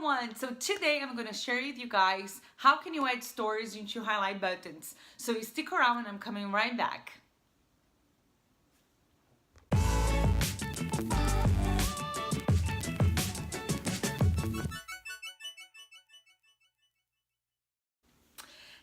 everyone, so today I'm going to share with you guys how can you add stories into highlight buttons. So stick around and I'm coming right back.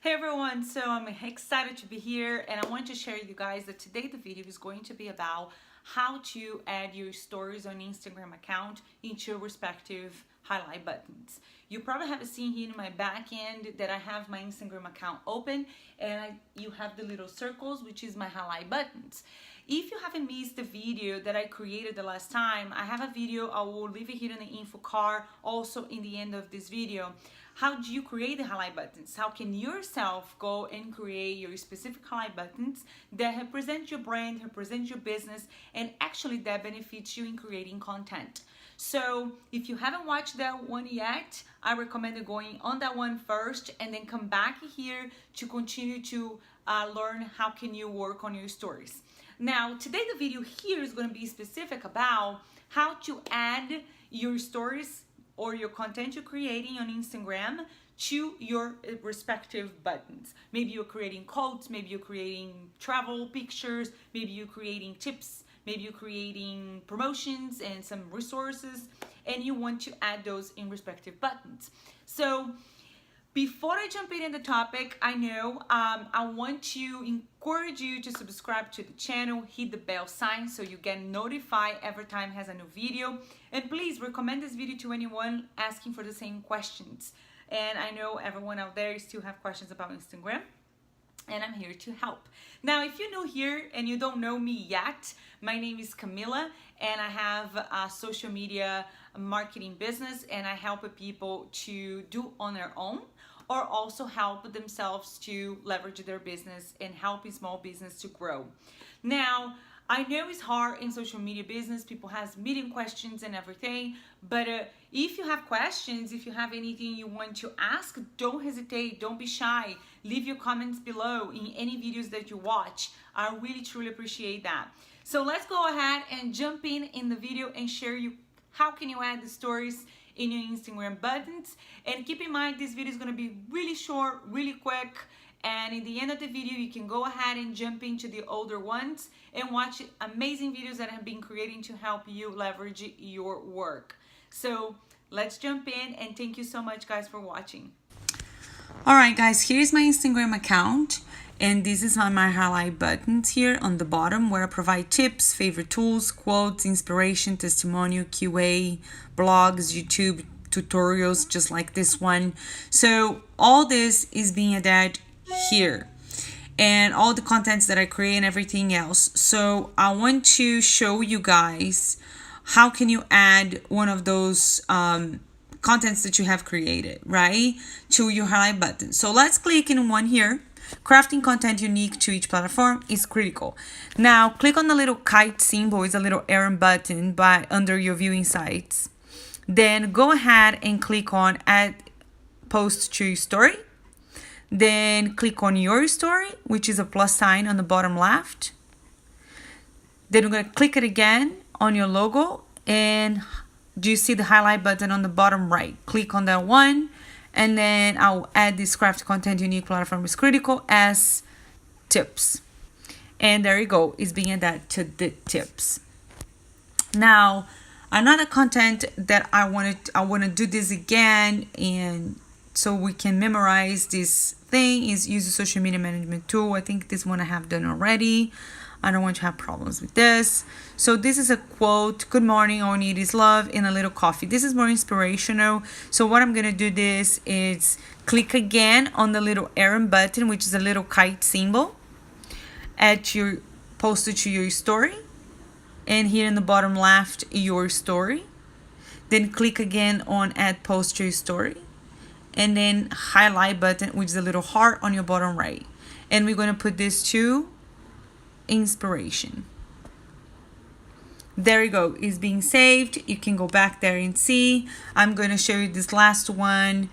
Hey everyone, so I'm excited to be here and I want to share with you guys that today the video is going to be about how to add your stories on Instagram account into your respective highlight buttons. You probably have seen here in my back end that I have my Instagram account open and you have the little circles, which is my highlight buttons. If you haven't missed the video that I created the last time, I have a video, I will leave it here in the info card, also in the end of this video. How do you create the highlight buttons? How can yourself go and create your specific highlight buttons that represent your brand, represent your business, and actually that benefits you in creating content? So if you haven't watched that one yet, I recommend going on that one first and then come back here to continue to learn how can you work on your stories. Now, today the video here is going to be specific about how to add your stories or your content you're creating on Instagram to your respective buttons. Maybe you're creating quotes, maybe you're creating travel pictures, maybe you're creating tips, maybe you're creating promotions and some resources, and you want to add those in respective buttons. So before I jump in the topic, I know I want to encourage you to subscribe to the channel, hit the bell sign so you get notified every time has a new video. And please recommend this video to anyone asking for the same questions. And I know everyone out there still have questions about Instagram, and I'm here to help. Now, if you're new here and you don't know me yet, my name is Camila and I have a social media marketing business and I help people to do on their own or also help themselves to leverage their business and help a small business to grow. Now, I know it's hard in social media business, people have million questions and everything, but if you have questions, if you have anything you want to ask, don't hesitate, don't be shy. Leave your comments below in any videos that you watch. I really truly appreciate that. So let's go ahead and jump in the video and share you how can you add the stories in your Instagram buttons. And keep in mind, this video is going to be really short, really quick. And in the end of the video, you can go ahead and jump into the older ones and watch amazing videos that I have been creating to help you leverage your work. So let's jump in and thank you so much guys for watching. All right guys, here's my Instagram account and this is on my highlight buttons here on the bottom where I provide tips, favorite tools, quotes, inspiration, testimonial, QA, blogs, YouTube tutorials just like this one. So all this is being added here and all the contents that I create and everything else. So I want to show you guys how can you add one of those contents that you have created, right, to your highlight button. So let's click in one here. Crafting content unique to each platform is critical. Now click on the little kite symbol, it's a little arrow button by under your viewing sites. Then go ahead and click on add post to your story. Then click on your story, which is a plus sign on the bottom left. Then we're going to click it again on your logo and do you see the highlight button on the bottom right? Click on that one and then I'll add this craft content unique platform is critical as tips. And there you go, it's being added to the tips. Now, another content that I want to do this again and so we can memorize this thing is use the social media management tool. I think this one I have done already. I don't want to have problems with this. So this is a quote, good morning, all I need is love and a little coffee. This is more inspirational. So what I'm going to do this is click again on the little arrow button, which is a little kite symbol. Add your post it to your story. And here in the bottom left, your story. Then click again on add post to your story. And then highlight button, which is a little heart on your bottom right. And we're going to put this to inspiration. There you go, it's being saved. You can go back there and see. I'm going to show you this last one.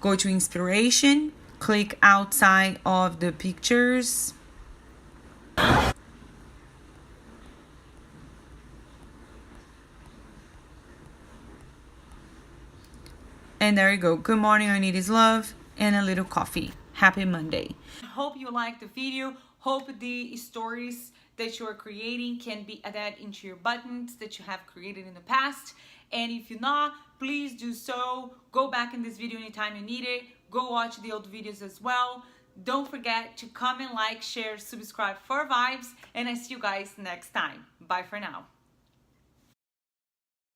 Go to inspiration, click outside of the pictures. And there you go. Good morning, I need is love and a little coffee. Happy Monday. Hope you liked the video. Hope the stories that you are creating can be added into your buttons that you have created in the past. And if you're not, please do so. Go back in this video anytime you need it. Go watch the old videos as well. Don't forget to comment, like, share, subscribe for vibes. And I see you guys next time. Bye for now.